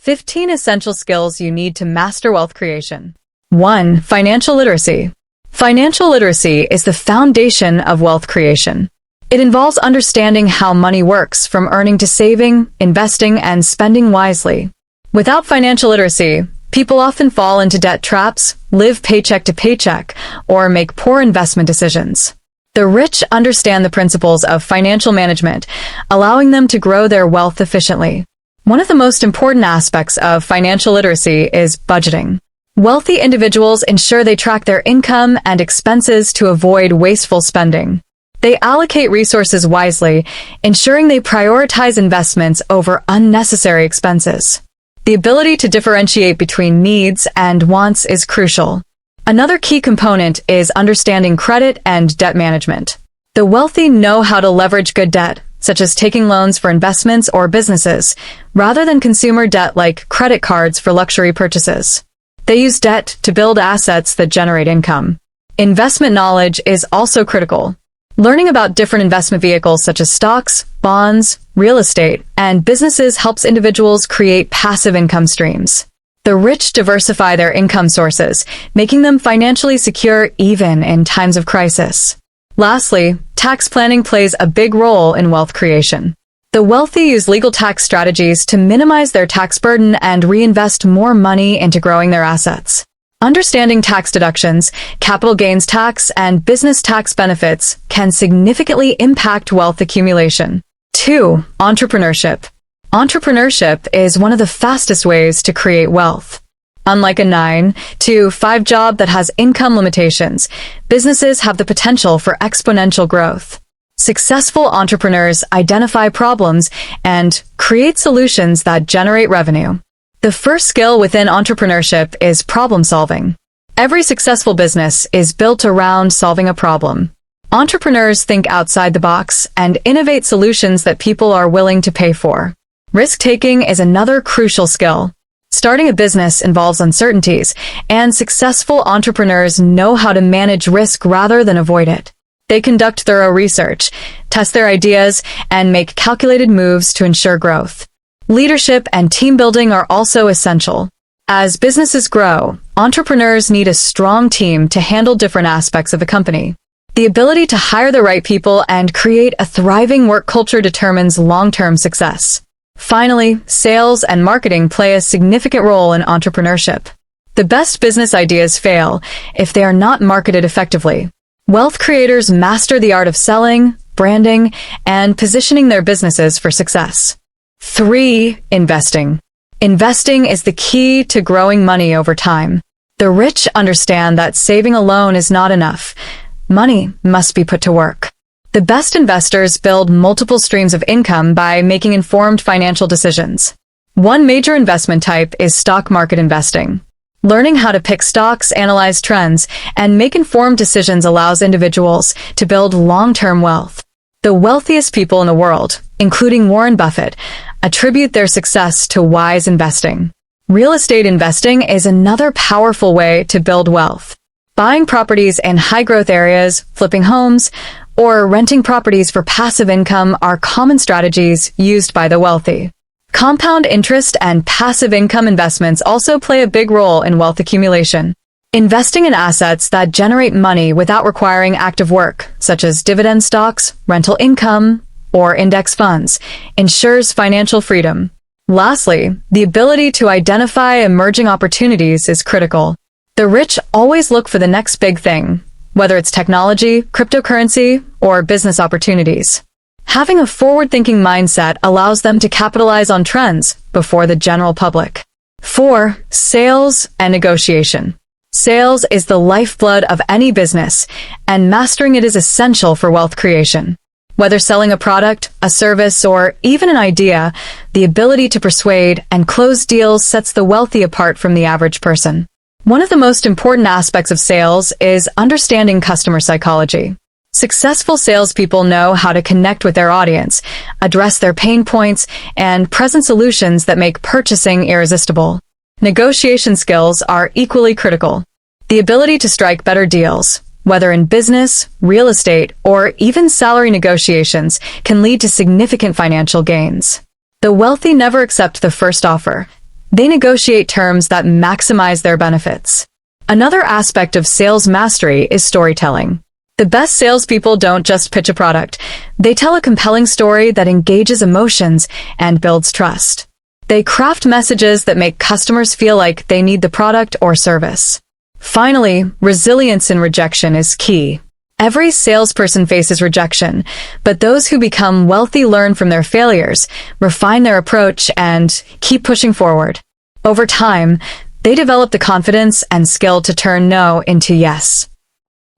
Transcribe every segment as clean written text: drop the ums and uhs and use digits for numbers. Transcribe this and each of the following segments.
15 essential skills you need to master wealth creation. 1. Financial literacy. Financial literacy is the foundation of wealth creation. It involves understanding how money works, from earning to saving, investing, and spending wisely. Without financial literacy, people often fall into debt traps, live paycheck to paycheck, or make poor investment decisions. The rich understand the principles of financial management, allowing them to grow their wealth efficiently. One of the most important aspects of financial literacy is budgeting. Wealthy individuals ensure they track their income and expenses to avoid wasteful spending. They allocate resources wisely, ensuring they prioritize investments over unnecessary expenses. The ability to differentiate between needs and wants is crucial. Another key component is understanding credit and debt management. The wealthy know how to leverage good debt, such as taking loans for investments or businesses, rather than consumer debt like credit cards for luxury purchases. They use debt to build assets that generate income. Investment knowledge is also critical. Learning about different investment vehicles such as stocks, bonds, real estate, and businesses helps individuals create passive income streams. The rich diversify their income sources, making them financially secure even in times of crisis. Lastly, tax planning plays a big role in wealth creation. The wealthy use legal tax strategies to minimize their tax burden and reinvest more money into growing their assets. Understanding tax deductions, capital gains tax, and business tax benefits can significantly impact wealth accumulation. 2. Entrepreneurship. Entrepreneurship is one of the fastest ways to create wealth. Unlike a 9-to-5 job that has income limitations, businesses have the potential for exponential growth. Successful entrepreneurs identify problems and create solutions that generate revenue. The first skill within entrepreneurship is problem solving. Every successful business is built around solving a problem. Entrepreneurs think outside the box and innovate solutions that people are willing to pay for. Risk-taking is another crucial skill. Starting a business involves uncertainties, and successful entrepreneurs know how to manage risk rather than avoid it. They conduct thorough research, test their ideas, and make calculated moves to ensure growth. Leadership and team building are also essential. As businesses grow, entrepreneurs need a strong team to handle different aspects of a company. The ability to hire the right people and create a thriving work culture determines long-term success. Finally, sales and marketing play a significant role in entrepreneurship. The best business ideas fail if they are not marketed effectively. Wealth creators master the art of selling, branding, and positioning their businesses for success. 3. Investing. Investing is the key to growing money over time. The rich understand that saving alone is not enough. Money must be put to work. The best investors build multiple streams of income by making informed financial decisions. One major investment type is stock market investing. Learning how to pick stocks, analyze trends, and make informed decisions allows individuals to build long-term wealth. The wealthiest people in the world, including Warren Buffett, attribute their success to wise investing. Real estate investing is another powerful way to build wealth. Buying properties in high-growth areas, flipping homes, or renting properties for passive income are common strategies used by the wealthy. Compound interest and passive income investments also play a big role in wealth accumulation. Investing in assets that generate money without requiring active work, such as dividend stocks, rental income, or index funds, ensures financial freedom. Lastly, the ability to identify emerging opportunities is critical. The rich always look for the next big thing, whether it's technology, cryptocurrency, or business opportunities. Having a forward-thinking mindset allows them to capitalize on trends before the general public. 4. Sales and negotiation. Sales is the lifeblood of any business, and mastering it is essential for wealth creation. Whether selling a product, a service, or even an idea, the ability to persuade and close deals sets the wealthy apart from the average person. One of the most important aspects of sales is understanding customer psychology. Successful salespeople know how to connect with their audience, address their pain points, and present solutions that make purchasing irresistible. Negotiation skills are equally critical. The ability to strike better deals, whether in business, real estate, or even salary negotiations, can lead to significant financial gains. The wealthy never accept the first offer. They negotiate terms that maximize their benefits. Another aspect of sales mastery is storytelling. The best salespeople don't just pitch a product. They tell a compelling story that engages emotions and builds trust. They craft messages that make customers feel like they need the product or service. Finally, resilience in rejection is key. Every salesperson faces rejection, but those who become wealthy learn from their failures, refine their approach, and keep pushing forward. Over time, they develop the confidence and skill to turn no into yes.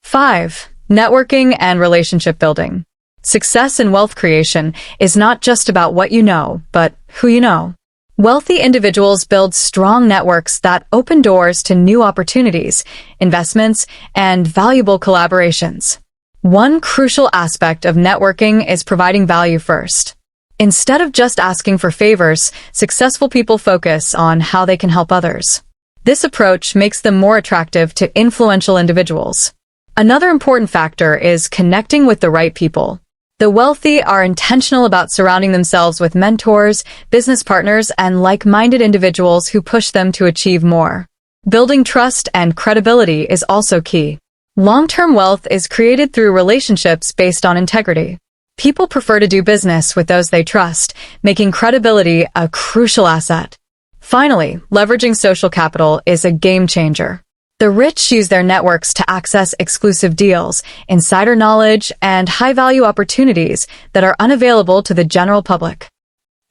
5. Networking and relationship building. Success in wealth creation is not just about what you know, but who you know. Wealthy individuals build strong networks that open doors to new opportunities, investments, and valuable collaborations. One crucial aspect of networking is providing value first. Instead of just asking for favors, successful people focus on how they can help others. This approach makes them more attractive to influential individuals. Another important factor is connecting with the right people. The wealthy are intentional about surrounding themselves with mentors, business partners, and like-minded individuals who push them to achieve more. Building trust and credibility is also key. Long-term wealth is created through relationships based on integrity. People prefer to do business with those they trust, making credibility a crucial asset. Finally, leveraging social capital is a game changer. The rich use their networks to access exclusive deals, insider knowledge, and high-value opportunities that are unavailable to the general public.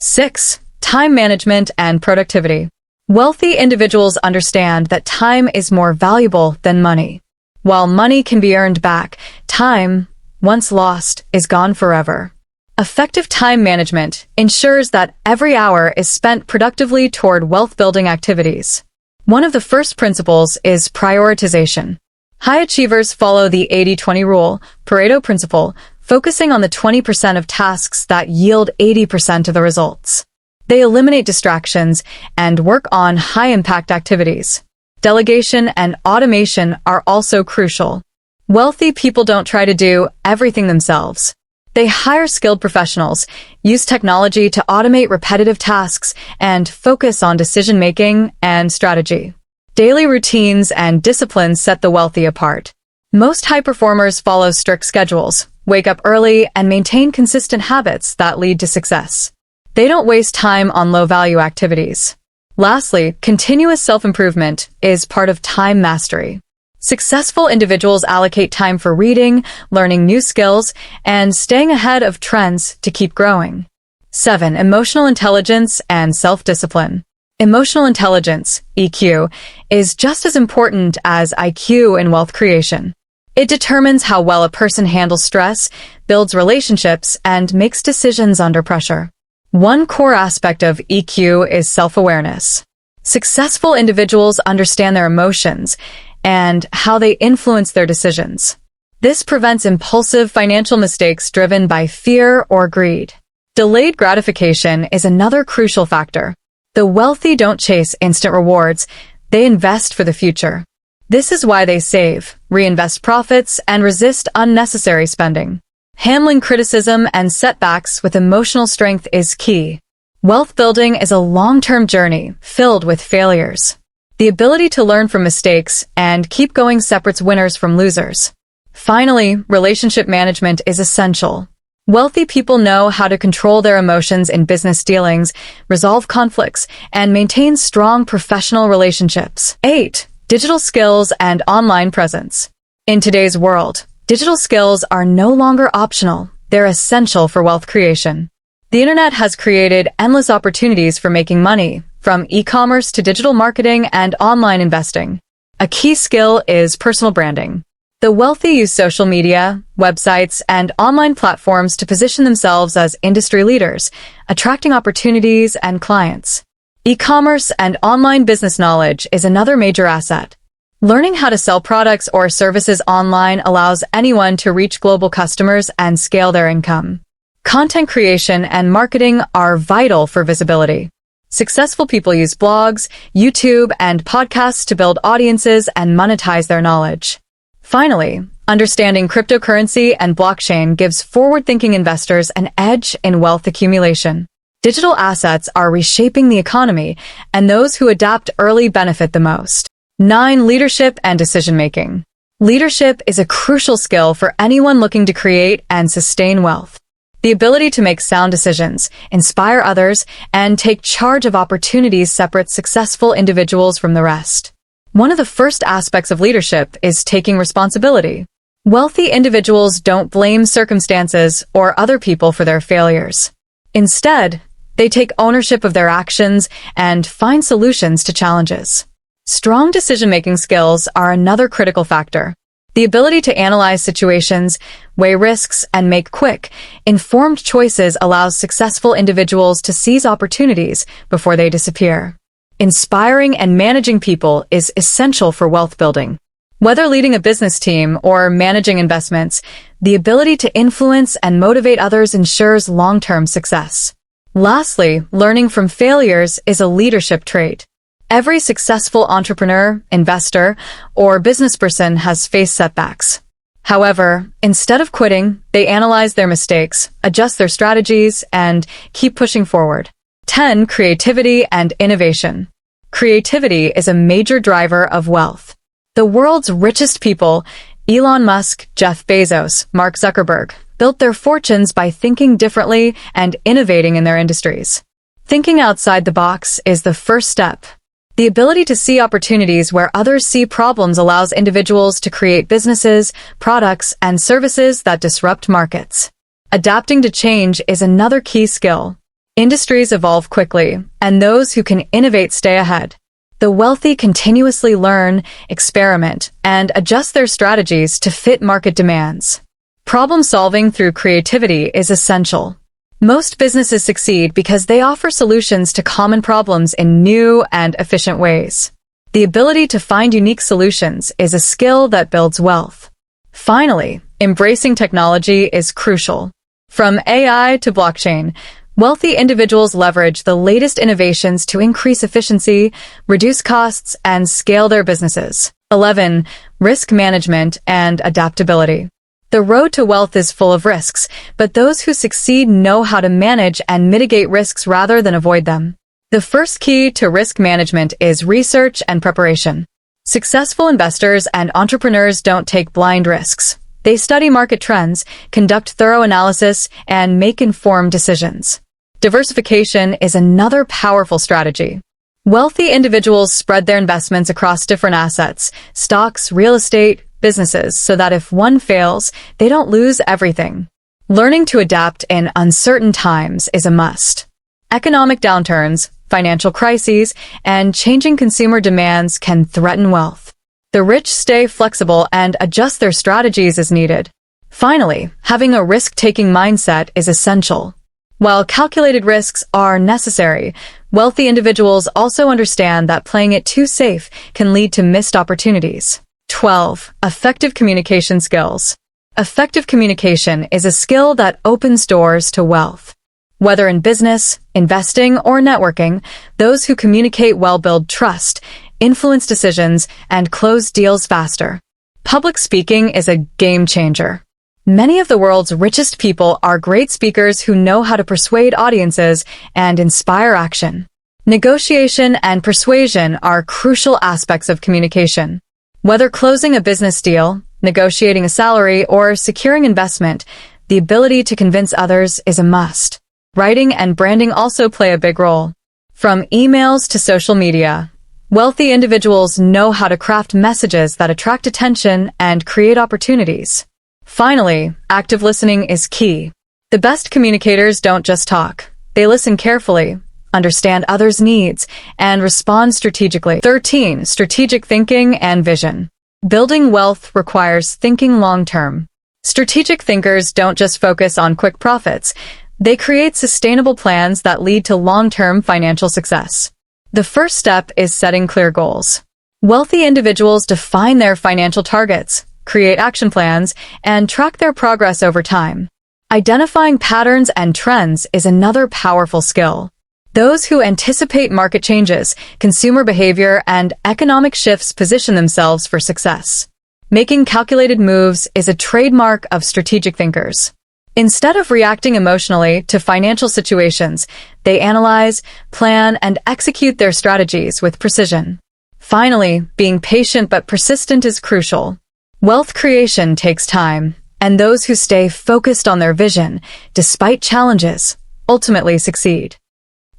6. Time management and productivity. Wealthy individuals understand that time is more valuable than money. While money can be earned back, time, once lost, is gone forever. Effective time management ensures that every hour is spent productively toward wealth-building activities. One of the first principles is prioritization. High achievers follow the 80-20 rule, Pareto principle, focusing on the 20% of tasks that yield 80% of the results. They eliminate distractions and work on high-impact activities. Delegation and automation are also crucial. Wealthy people don't try to do everything themselves. They hire skilled professionals, use technology to automate repetitive tasks, and focus on decision-making and strategy. Daily routines and disciplines set the wealthy apart. Most high performers follow strict schedules, wake up early, and maintain consistent habits that lead to success. They don't waste time on low-value activities. Lastly, continuous self-improvement is part of time mastery. Successful individuals allocate time for reading, learning new skills, and staying ahead of trends to keep growing. 7. Emotional intelligence and self-discipline. Emotional intelligence, EQ, is just as important as IQ in wealth creation. It determines how well a person handles stress, builds relationships, and makes decisions under pressure. One core aspect of EQ is self-awareness. Successful individuals understand their emotions and how they influence their decisions. This prevents impulsive financial mistakes driven by fear or greed. Delayed gratification is another crucial factor. The wealthy don't chase instant rewards, they invest for the future. This is why they save, reinvest profits, and resist unnecessary spending. Handling criticism and setbacks with emotional strength is key. Wealth building is a long-term journey filled with failures. The ability to learn from mistakes and keep going separates winners from losers. Finally, relationship management is essential. Wealthy people know how to control their emotions in business dealings, resolve conflicts, and maintain strong professional relationships. 8. Digital skills and online presence. In today's world, digital skills are no longer optional. They're essential for wealth creation. The internet has created endless opportunities for making money, from e-commerce to digital marketing and online investing. A key skill is personal branding. The wealthy use social media, websites, and online platforms to position themselves as industry leaders, attracting opportunities and clients. E-commerce and online business knowledge is another major asset. Learning how to sell products or services online allows anyone to reach global customers and scale their income. Content creation and marketing are vital for visibility. Successful people use blogs, YouTube, and podcasts to build audiences and monetize their knowledge. Finally, understanding cryptocurrency and blockchain gives forward-thinking investors an edge in wealth accumulation. Digital assets are reshaping the economy, and those who adapt early benefit the most. 9. Leadership and decision-making. Leadership is a crucial skill for anyone looking to create and sustain wealth. The ability to make sound decisions, inspire others, and take charge of opportunities separates successful individuals from the rest. One of the first aspects of leadership is taking responsibility. Wealthy individuals don't blame circumstances or other people for their failures. Instead, they take ownership of their actions and find solutions to challenges. Strong decision-making skills are another critical factor. The ability to analyze situations, weigh risks, and make quick, informed choices allows successful individuals to seize opportunities before they disappear. Inspiring and managing people is essential for wealth building. Whether leading a business team or managing investments, the ability to influence and motivate others ensures long-term success. Lastly, learning from failures is a leadership trait. Every successful entrepreneur, investor, or businessperson has faced setbacks. However, instead of quitting, they analyze their mistakes, adjust their strategies, and keep pushing forward. 10. Creativity and innovation. Creativity is a major driver of wealth. The world's richest people, Elon Musk, Jeff Bezos, Mark Zuckerberg, built their fortunes by thinking differently and innovating in their industries. Thinking outside the box is the first step. The ability to see opportunities where others see problems allows individuals to create businesses, products, and services that disrupt markets. Adapting to change is another key skill. Industries evolve quickly, and those who can innovate stay ahead. The wealthy continuously learn, experiment, and adjust their strategies to fit market demands. Problem-solving through creativity is essential. Most businesses succeed because they offer solutions to common problems in new and efficient ways. The ability to find unique solutions is a skill that builds wealth. Finally, embracing technology is crucial. From AI to blockchain, wealthy individuals leverage the latest innovations to increase efficiency, reduce costs, and scale their businesses. 11. Risk management and adaptability. The road to wealth is full of risks, but those who succeed know how to manage and mitigate risks rather than avoid them. The first key to risk management is research and preparation. Successful investors and entrepreneurs don't take blind risks. They study market trends, conduct thorough analysis, and make informed decisions. Diversification is another powerful strategy. Wealthy individuals spread their investments across different assets, stocks, real estate, businesses, so that if one fails, they don't lose everything. Learning to adapt in uncertain times is a must. Economic downturns, financial crises, and changing consumer demands can threaten wealth. The rich stay flexible and adjust their strategies as needed. Finally, having a risk-taking mindset is essential. While calculated risks are necessary, wealthy individuals also understand that playing it too safe can lead to missed opportunities. 12. Effective communication skills. Effective communication is a skill that opens doors to wealth. Whether in business, investing, or networking, those who communicate well build trust, influence decisions, and close deals faster. Public speaking is a game changer. Many of the world's richest people are great speakers who know how to persuade audiences and inspire action. Negotiation and persuasion are crucial aspects of communication. Whether closing a business deal, negotiating a salary, or securing investment, the ability to convince others is a must. Writing and branding also play a big role. From emails to social media, wealthy individuals know how to craft messages that attract attention and create opportunities. Finally, active listening is key. The best communicators don't just talk. They listen carefully, understand others' needs, and respond strategically. 13. Strategic thinking and vision. Building wealth requires thinking long-term. Strategic thinkers don't just focus on quick profits. They create sustainable plans that lead to long-term financial success. The first step is setting clear goals. Wealthy individuals define their financial targets, create action plans, and track their progress over time. Identifying patterns and trends is another powerful skill. Those who anticipate market changes, consumer behavior, and economic shifts position themselves for success. Making calculated moves is a trademark of strategic thinkers. Instead of reacting emotionally to financial situations, they analyze, plan, and execute their strategies with precision. Finally, being patient but persistent is crucial. Wealth creation takes time, and those who stay focused on their vision, despite challenges, ultimately succeed.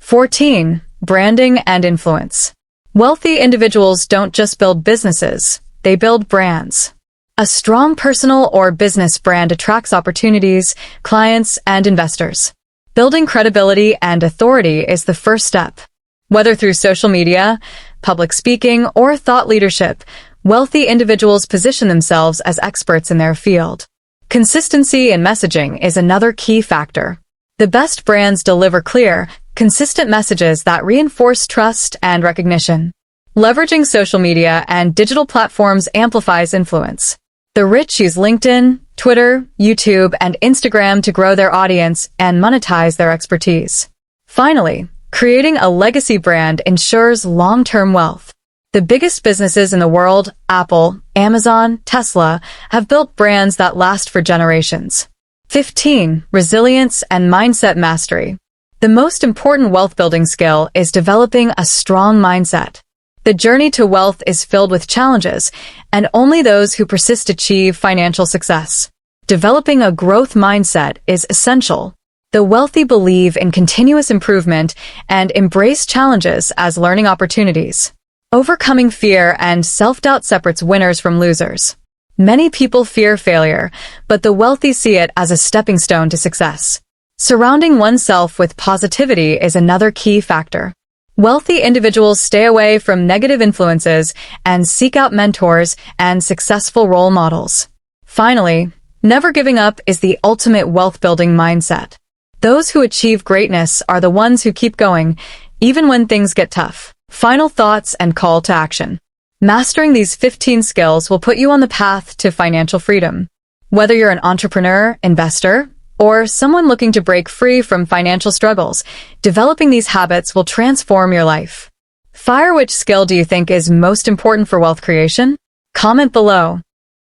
14. Branding and influence. Wealthy individuals don't just build businesses, they build brands. A strong personal or business brand attracts opportunities, clients, and investors. Building credibility and authority is the first step. Whether through social media, public speaking, or thought leadership, wealthy individuals position themselves as experts in their field. Consistency in messaging is another key factor. The best brands deliver clear, consistent messages that reinforce trust and recognition. Leveraging social media and digital platforms amplifies influence. The rich use LinkedIn, Twitter, YouTube, and Instagram to grow their audience and monetize their expertise. Finally, creating a legacy brand ensures long-term wealth. The biggest businesses in the world, Apple, Amazon, Tesla, have built brands that last for generations. 15. Resilience and mindset mastery. The most important wealth-building skill is developing a strong mindset. The journey to wealth is filled with challenges, and only those who persist achieve financial success. Developing a growth mindset is essential. The wealthy believe in continuous improvement and embrace challenges as learning opportunities. Overcoming fear and self-doubt separates winners from losers. Many people fear failure, but the wealthy see it as a stepping stone to success. Surrounding oneself with positivity is another key factor. Wealthy individuals stay away from negative influences and seek out mentors and successful role models. Finally, never giving up is the ultimate wealth-building mindset. Those who achieve greatness are the ones who keep going, even when things get tough. Final thoughts and call to action. Mastering these 15 skills will put you on the path to financial freedom. Whether you're an entrepreneur, investor, or someone looking to break free from financial struggles, developing these habits will transform your life. Which skill do you think is most important for wealth creation? Comment below.